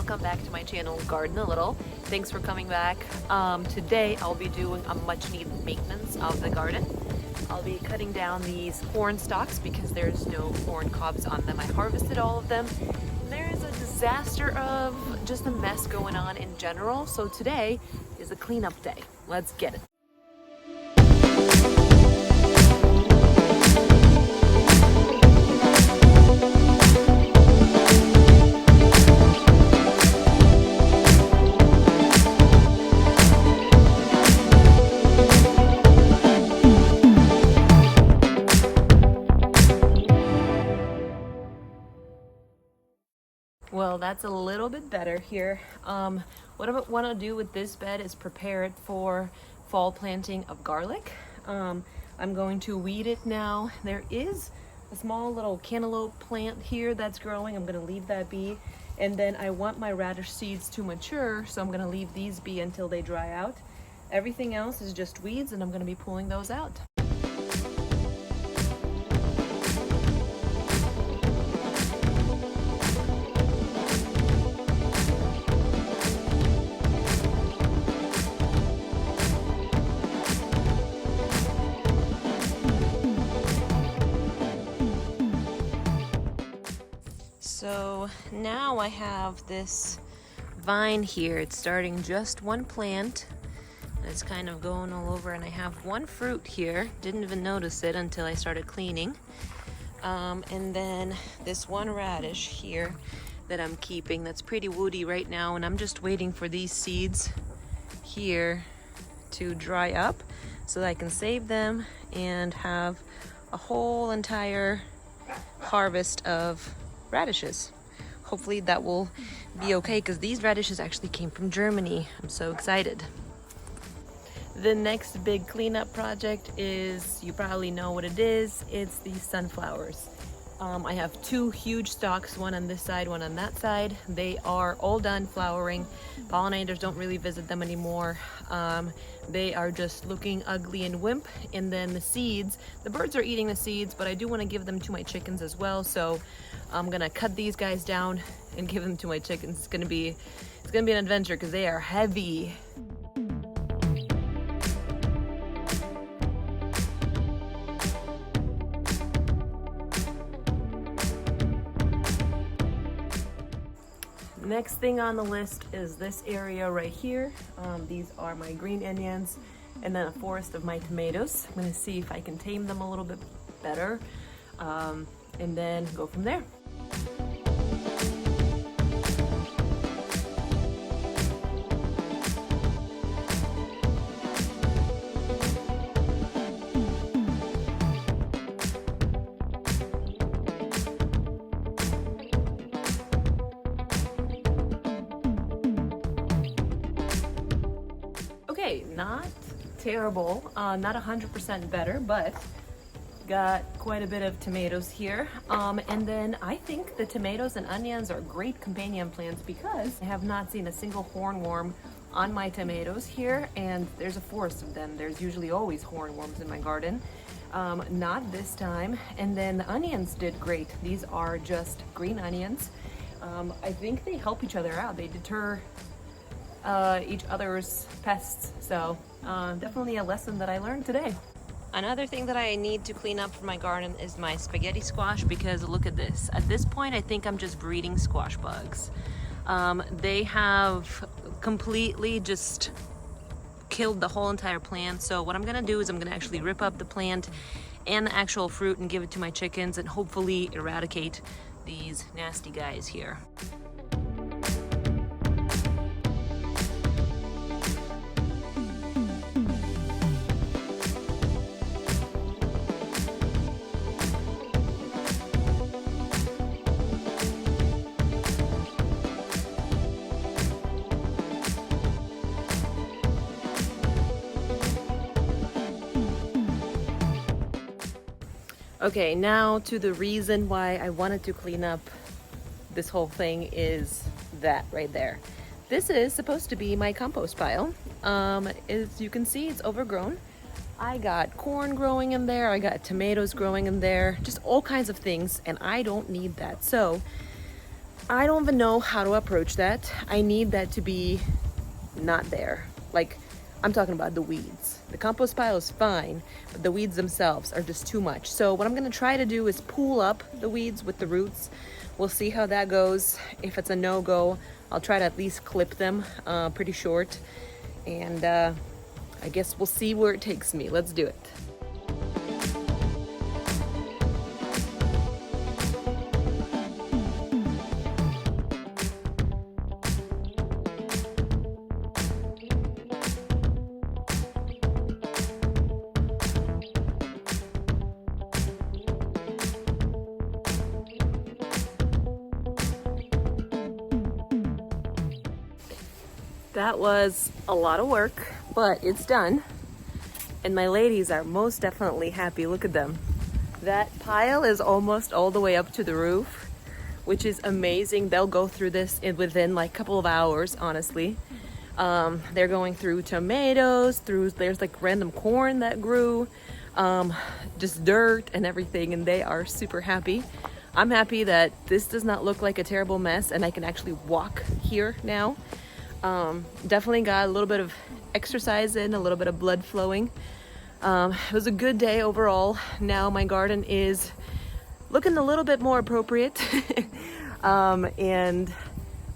welcome back to my channel, Garden a Little. Thanks for coming back. Today I'll be doing a much needed maintenance of the garden. I'll be cutting down these corn stalks because there's no corn cobs on them. I harvested all of them. There's a disaster of just a mess going on in general. So today is a cleanup day. Let's get it. Well, that's a little bit better here. What I want to do with this bed is prepare it for fall planting of garlic. I'm going to weed it now. There is a small little cantaloupe plant here that's growing. I'm going to leave that be. And then I want my radish seeds to mature, so I'm going to leave these be until they dry out. Everything else is just weeds, and I'm going to be pulling those out. So now I have this vine here. It's starting just one plant. It's kind of going all over, and I have one fruit here. Didn't even notice it until I started cleaning. And then this one radish here that I'm keeping that's pretty woody right now, and I'm just waiting for these seeds here to dry up so that I can save them and have a whole entire harvest of radishes. Hopefully that will be okay because these radishes actually came from Germany. I'm so excited. The next big cleanup project is, you probably know what it is, it's the sunflowers. I have two huge stalks, one on this side, one on that side. They are all done flowering. Pollinators don't really visit them anymore. They are just looking ugly and wimp. And then the seeds, the birds are eating the seeds, but I do want to give them to my chickens as well. So I'm gonna cut these guys down and give them to my chickens. It's gonna be an adventure because they are heavy. Next thing on the list is this area right here. These are my green onions and then a forest of my tomatoes. I'm gonna see if I can tame them a little bit better and then go from there. Okay, not terrible, not 100% better, but got quite a bit of tomatoes here. And then I think the tomatoes and onions are great companion plants because I have not seen a single hornworm on my tomatoes here, and there's a forest of them. There's usually always hornworms in my garden. Not this time. And then the onions did great. These are just green onions. I think they help each other out. They deter each other's pests. So definitely a lesson that I learned today. Another thing that I need to clean up for my garden is my spaghetti squash, because look at this. At this point, I think I'm just breeding squash bugs. They have completely just killed the whole entire plant. So what I'm gonna do is I'm gonna actually rip up the plant and the actual fruit and give it to my chickens and hopefully eradicate these nasty guys here. Okay, now to the reason why I wanted to clean up this whole thing is that right there. This is supposed to be my compost pile. As you can see, it's overgrown. I got corn growing in there, I got tomatoes growing in there, just all kinds of things, and I don't need that. So I don't even know how to approach that. I need that to be not there. Like, I'm talking about the weeds. The compost pile is fine, but the weeds themselves are just too much. So what I'm gonna try to do is pull up the weeds with the roots. We'll see how that goes. If it's a no-go, I'll try to at least clip them pretty short. And I guess we'll see where it takes me. Let's do it. That was a lot of work, but it's done. And my ladies are most definitely happy. Look at them. That pile is almost all the way up to the roof, which is amazing. They'll go through this within like a couple of hours, honestly. They're going through tomatoes, there's like random corn that grew, just dirt and everything, and they are super happy. I'm happy that this does not look like a terrible mess and I can actually walk here now. Definitely got a little bit of exercise in, a little bit of blood flowing. It was a good day overall. Now my garden is looking a little bit more appropriate. And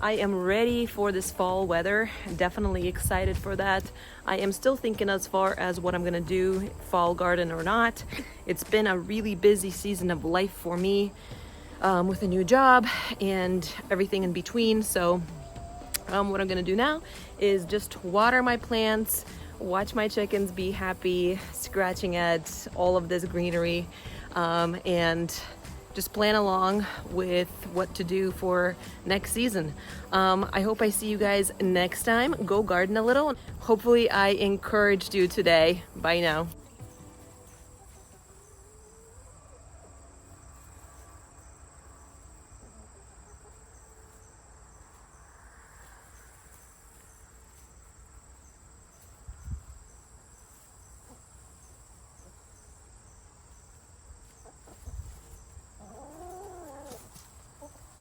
I am ready for this fall weather. Definitely excited for that. I am still thinking as far as what I'm gonna do, fall garden or not. It's been a really busy season of life for me, with a new job and everything in between. So what I'm gonna do now is just water my plants, watch my chickens be happy, scratching at all of this greenery, and just plan along with what to do for next season. I hope I see you guys next time. Go garden a little. Hopefully I encouraged you today. Bye now.